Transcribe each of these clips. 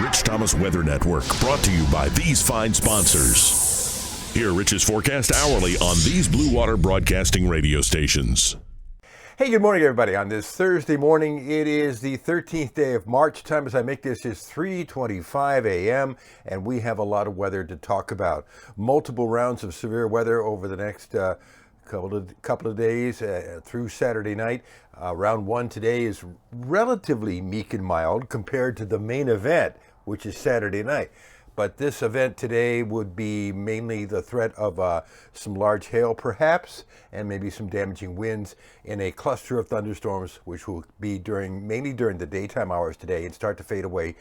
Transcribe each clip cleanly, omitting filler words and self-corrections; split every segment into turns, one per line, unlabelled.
Rich Thomas Weather Network, brought to you by these fine sponsors. Hear Rich's forecast hourly on these Blue Water Broadcasting radio stations.
Hey, good morning, everybody. On this Thursday morning, it is the 13th day of March. Time as I make this is 3:25 a.m., and we have a lot of weather to talk about. Multiple rounds of severe weather over the next couple of days through Saturday night. Round one today is relatively meek and mild compared to the main event, which is Saturday night. But this event today would be mainly the threat of some large hail perhaps, and maybe some damaging winds in a cluster of thunderstorms, which will be mainly during the daytime hours today and start to fade away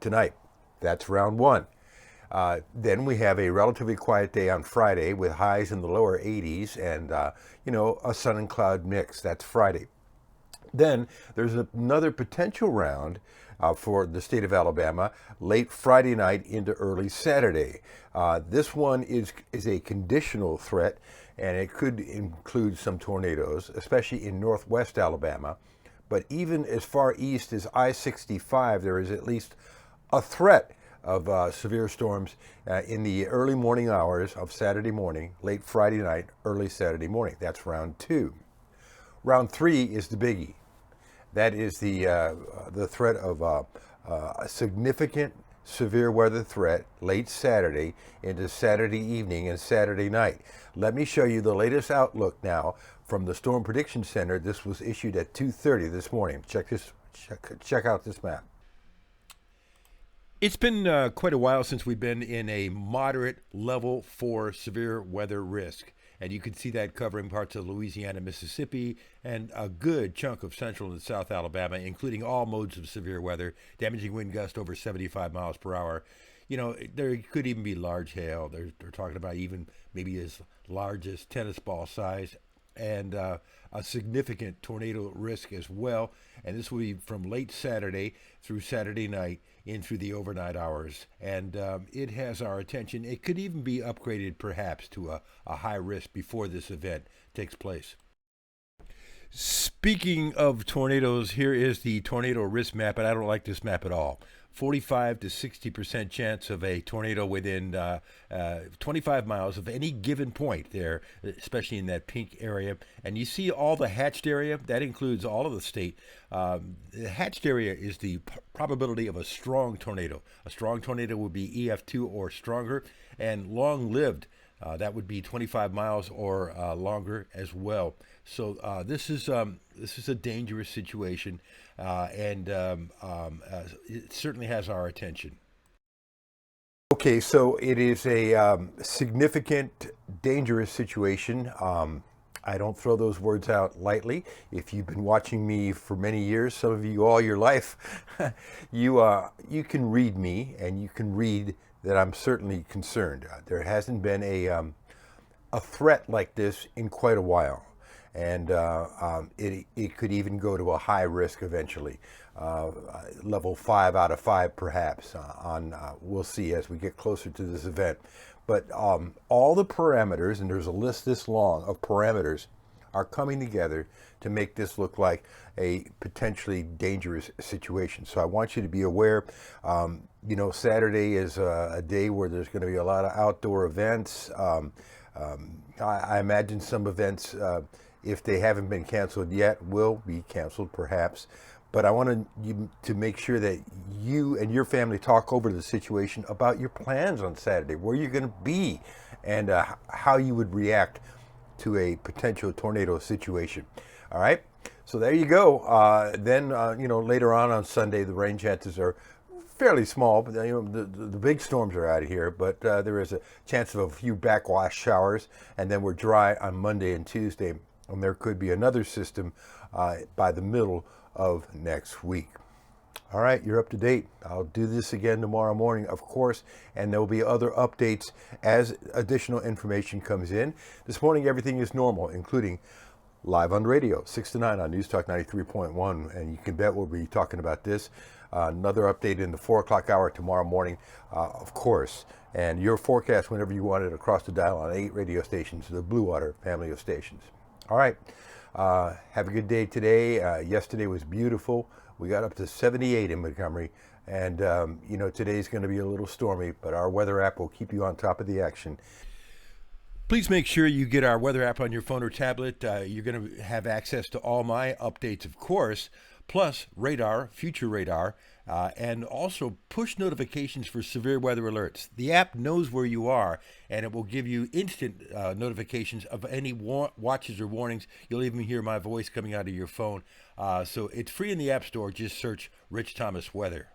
tonight. That's round one. Then we have a relatively quiet day on Friday with highs in the lower 80s and, a sun and cloud mix. That's Friday. Then there's another potential round for the state of Alabama late Friday night into early Saturday. This one is a conditional threat, and it could include some tornadoes, especially in northwest Alabama. But even as far east as I-65, there is at least a threat of severe storms in the early morning hours of Saturday morning, late Friday night, early Saturday morning. That's round two. Round three is the biggie. That is the threat of a significant severe weather threat late Saturday into Saturday evening and Saturday night. Let me show you the latest outlook now from the Storm Prediction Center. This was issued at 2:30 this morning. Check out this map.
It's been quite a while since we've been in a moderate level 4 severe weather risk. And you can see that covering parts of Louisiana, Mississippi, and a good chunk of central and south Alabama, including all modes of severe weather, damaging wind gust over 75 miles per hour. There could even be large hail. They're talking about even maybe as large as tennis ball size, and a significant tornado risk as well. And this will be from late Saturday through Saturday night in through the overnight hours. And it has our attention. It could even be upgraded perhaps to a high risk before this event takes place. Speaking of tornadoes, here is the tornado risk map, and I don't like this map at all. 45 to 60% chance of a tornado within 25 miles of any given point there, especially in that pink area. And you see all the hatched area, that includes all of the state. The hatched area is the probability of a strong tornado. A strong tornado would be EF2 or stronger, and long-lived. That would be 25 miles or longer as well. So this is a dangerous situation, and it certainly has our attention.
Okay, so it is a significant, dangerous situation. I don't throw those words out lightly. If you've been watching me for many years, some of you all your life, you can read me, and you can read that I'm certainly concerned. There hasn't been a threat like this in quite a while, and it could even go to a high risk eventually, level 5 out of 5 perhaps. We'll see as we get closer to this event. But all the parameters, and there's a list this long of parameters, are coming together to make this look like a potentially dangerous situation. So I want you to be aware. Saturday is a day where there's going to be a lot of outdoor events. I imagine some events, if they haven't been canceled yet, will be canceled perhaps. But I want you to make sure that you and your family talk over the situation about your plans on Saturday, where you're going to be, and how you would react to a potential tornado situation. All right, so there you go. Then later on Sunday, the rain chances are fairly small, but the big storms are out of here. But there is a chance of a few backwash showers, and then we're dry on Monday and Tuesday, and there could be another system by the middle of next week. All right, you're up to date. I'll do this again tomorrow morning, of course, and there will be other updates as additional information comes in. This morning, everything is normal, including live on radio, 6 to 9 on News Talk 93.1, and you can bet we'll be talking about this. Another update in the 4 o'clock hour tomorrow morning, of course, and your forecast whenever you want it across the dial on 8 radio stations, the Blue Water family of stations. All right, have a good day today. Yesterday was beautiful. We got up to 78 in Montgomery, And, today's going to be a little stormy, but our weather app will keep you on top of the action.
Please make sure you get our weather app on your phone or tablet. You're going to have access to all my updates, of course, plus radar, future radar, and also push notifications for severe weather alerts. The app knows where you are, and it will give you instant notifications of any watches or warnings. You'll even hear my voice coming out of your phone. So it's free in the App Store. Just search Rich Thomas Weather.